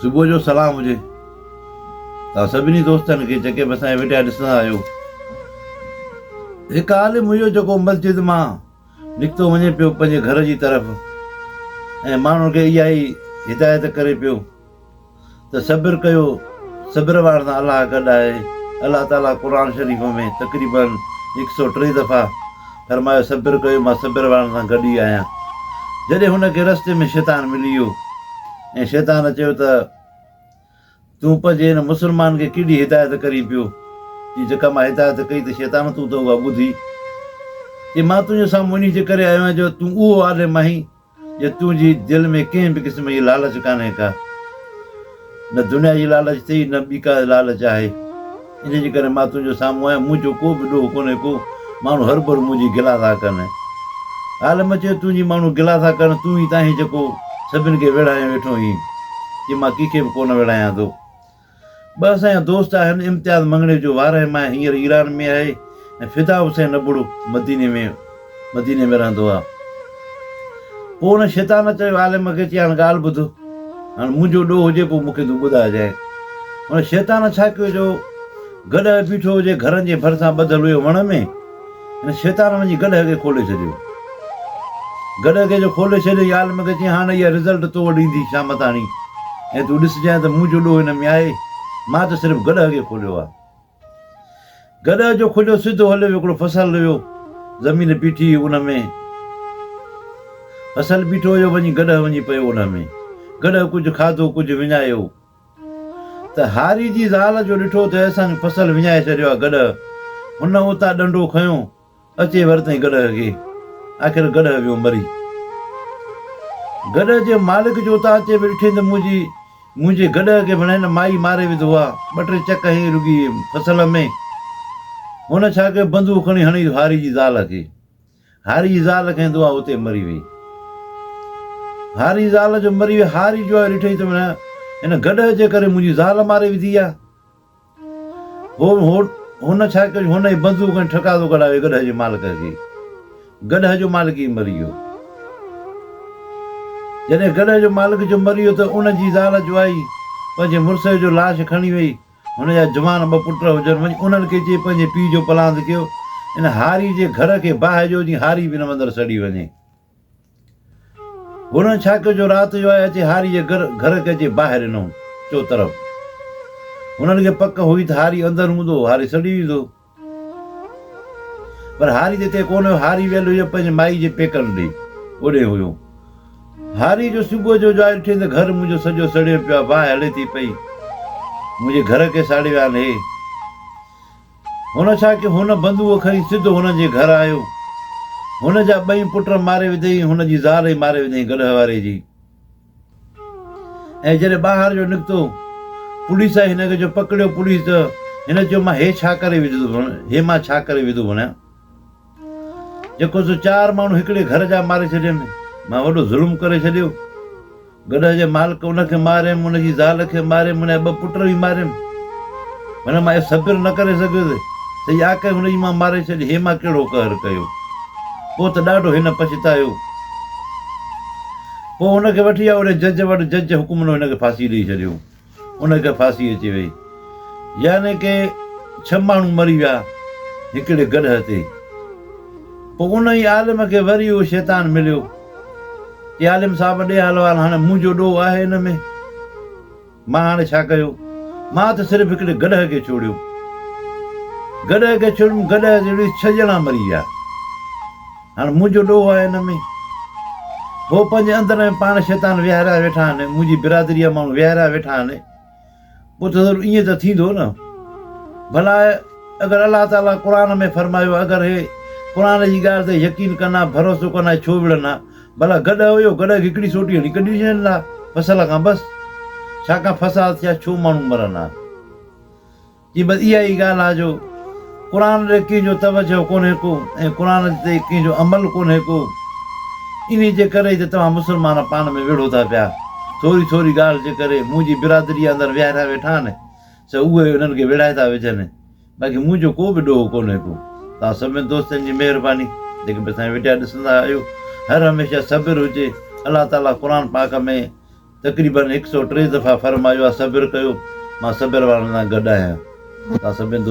सुबुह जो सलाम हुजे। तव्हां सभिनी दोस्तनि खे जेके बि असांजे वेठा ॾिसंदा आहियो, हिकु आलिम हुयो जेको मस्जिद मां निकितो वञे पियो पंहिंजे घर जी तरफ़ ऐं माण्हुनि खे इहा ई हिदायत करे पियो त सब्र कयो, सब्र वारनि सां अलाह गॾु आहे। अलाह ताला क़ुर शरीफ़ में तक़रीबन 103 दफ़ा फरमायो सब्र कयो, मां सब्र वारनि सां गॾु ई आहियां। जॾहिं हुनखे रस्ते में शैतान मिली वियो ऐं शैतान चयो त तूं पंहिंजे हिन मुस्लमान खे केॾी हिदायत करी पियो, की जेका मां हिदायत कई त शैतान तूं त उहा ॿुधी, की मां तुंहिंजे साम्हूं उन जे करे आयो आहियां जो तूं उहो आलिम आहीं जो तुंहिंजी दिलि में कंहिं बि क़िस्म जी लालच कान्हे का, न दुनिया जी लालच अथई न ॿी का लालच आहे। इन जे करे मां तुंहिंजे साम्हूं आहियां, मुंहिंजो को बि ॾोह कोन्हे को, माण्हू हर भर मुंहिंजी गिला था कनि। आलिम चयो तुंहिंजी माण्हू गिला था कनि, तूं ई ताईं जेको सभिनि खे विढ़ाए वेठो हुई, की मां कंहिंखे बि कोन विढ़ायां थो। ॿ असांजा दोस्त आहिनि, इम्तियाज़ मंगणे जो वार मां हींअर ईरान में आहे ऐं फिदा हुसैन अबड़ो मदीने में रहंदो आहे। पोइ हुन शैतान चयो आलिम खे, चई हाणे ॻाल्हि ॿुधो, हाणे मुंहिंजो ॾोह हुजे पोइ मूंखे तूं ॿुधाइजांइ। हुन शैतान छा कयो जो गॾु बीठो हुजे घरनि जे भरिसां ॿधल हुयो वण में, हिन शैतान वञी गॾु खे खोले छॾियो। गॾु खे जो खोले छॾियो, आलिम खे चई हाणे इहा रिज़ल्ट तो वटि ईंदी शाम ताणी ऐं तूं ॾिसजांइ त मुंहिंजो ॾोह हिन में आहे, मां त सिर्फ़ु गॾु खे खोलियो आहे। गॾु जो खुलियो सिधो हलियो, हिकिड़ो फसल हुयो ज़मीन बीठी उन में फसल बीठो हुयो, वञी गॾु वञी पियो उन में, गॾु कुझु खाधो कुझु विञायो त हारी जी ज़ाल जो ॾिठो त असांजो फसल विञाए छॾियो आहे गॾु। हुन उतां डंडो खयो, अचे वरितई गॾु खे, आख़िर गॾु वियो मरी। गॾु जे मालिक जो उतां अचे ॾिठई त मुंहिंजे गॾु खे बणाए न माई मारे विधो आहे, 2-3 चक हई रुॻी फसल में। हुन छा कयो, बंदूक खणी हणी हारी जी ज़ाल खे, हारी जी ज़ाल खईंदो आहे उते मरी वई। हारी ज़ाल जो मरी वई, हारी जो आहे ॾिठई त हिन गॾु जे करे मुंहिंजी ज़ाल मारे विधी आहे। हुन छा कयो, हुन जी बंदूक खणी ठकादो कढायो गॾु जे मालिक खे, गॾु जो मालिक ई मरी वियो। जॾहिं गॾु जो मालिक जो मरी वियो त उन जी ज़ाल जो आई पंहिंजे मुड़ुस जो लाश खणी वई, हुनजा जवान 2 पुट हुजनि, वञी उन्हनि खे चई पंहिंजे पीउ जो पलांद कयो, इन हारी जे घर खे बाहि जो जीअं हारी बि न मंदरु सड़ी वञे। हुननि छा कयो जो राति जो आहे अचे हारी जे घर खे अचे ॿाहिरि ॾिनो चो तरफ़। हुननि खे पक हुई त हारी अंदरि हूंदो, हारी सड़ी वेंदो, पर हारी त हिते कोन हुयो। हारी वियल हुयो पंहिंजे माई जे पेकनि ॾे, ओॾे हुयो। हारी जो सुबुह जो आहे ॾिठई त घर मुंहिंजो सॼो सड़ियो पियो आहे, बाहि हले थी पई, मुंहिंजे घर खे साड़ियो विया आहिनि। हुन छा कयो, हुन बंदूक खणी सिधो हुननि जे घर आयो, हुन जा 2 पुट मारे विधई, हुनजी ज़ाल ई मारे विधई गॾु वारे जी। ऐं जॾहिं ॿाहिरि जो निकितो, पुलिस आई हिनखे जो पकड़ियो। पुलिस त हिन चयो मां हे छा करे विधो, हे मां छा करे विधो वञा, जेको सो 4 माण्हू हिकिड़े घर जा मारे छॾियमि, मां वॾो ज़ुल्म करे छॾियो। गॾु जे मालिक उनखे मारियमि, उनजी ज़ाल खे मारियमि, उनजा 2 पुट बि मारियमि, माना मां सब्र न करे सघियुसि, सही आख़िर हुनजी मां मारे छॾी, हे मां कहिड़ो कहर कयो। पोइ त ॾाढो हिन पछतायो। पोइ हुनखे वठी आयो ओॾे जज वटि, जज हुकुम ॾिनो हिनखे फांसी ॾेई छॾियो, उनखे फांसी अची वई। यानी की 6 माण्हू मरी विया हिकिड़े गॾु ते। पोइ उन ई आलिम खे वरी उहो शैतान मिलियो, की आलिम साहिब ॾे हलो, हाणे मुंहिंजो ॾोह आहे हिन में, मां हाणे छा कयो, मां त सिर्फ़ु हिकिड़े गॾु खे छोड़ियो, गॾु खे छोड़ियुमि, गॾु जे 6 ॼणा मरी विया, हाणे मुंहिंजो ॾोह आहे हिन में। हो पंहिंजे अंदर में पाण शैतान विहारिया वेठा आहिनि, मुंहिंजी बिरादरीअ माण्हू विहारिया वेठा आहिनि। पोइ त ईअं त थींदो न, भला अगरि अलाह ताला क़ुर में फरमायो, अगरि हे क़ुर जी ॻाल्हि ते यकीन कंदा, भरोसो कंदा, छो विढ़ंदा, भला गॾु हुयो, गॾु हिकिड़ी सोटी हणी कढी छॾींदा फसल खां, बसि छाकाणि फसाद थिया, छो माण्हू मरंदा। की बसि इहा ई ॻाल्हि आहे जो क़ुर ते कंहिंजो तवजो कोन्हे को ऐं क़ुर ते कंहिंजो अमल कोन्हे को, इन जे करे त तव्हां मुस्लमान पाण में विढ़ो था पिया। थोरी ॻाल्हि जे करे मुंहिंजी बिरादरीअ अंदरि विहारिया वेठा आहिनि, त उहे उन्हनि खे विढ़ाए था विझनि, बाक़ी मुंहिंजो को बि ॾोह कोन्हे को। तव्हां सभिनी दोस्तनि जी महिरबानी, जेके बि असांजे वेठा ॾिसंदा आहियो, हर हमेशह सब्र हुजे। अलाह ताला क़ुर पाक में तक़रीबन 103 दफ़ा फरमायो आहे सब्र कयो, मां सब्र वारनि सां गॾु आहियां। तव्हां सभिनि दोस्तनि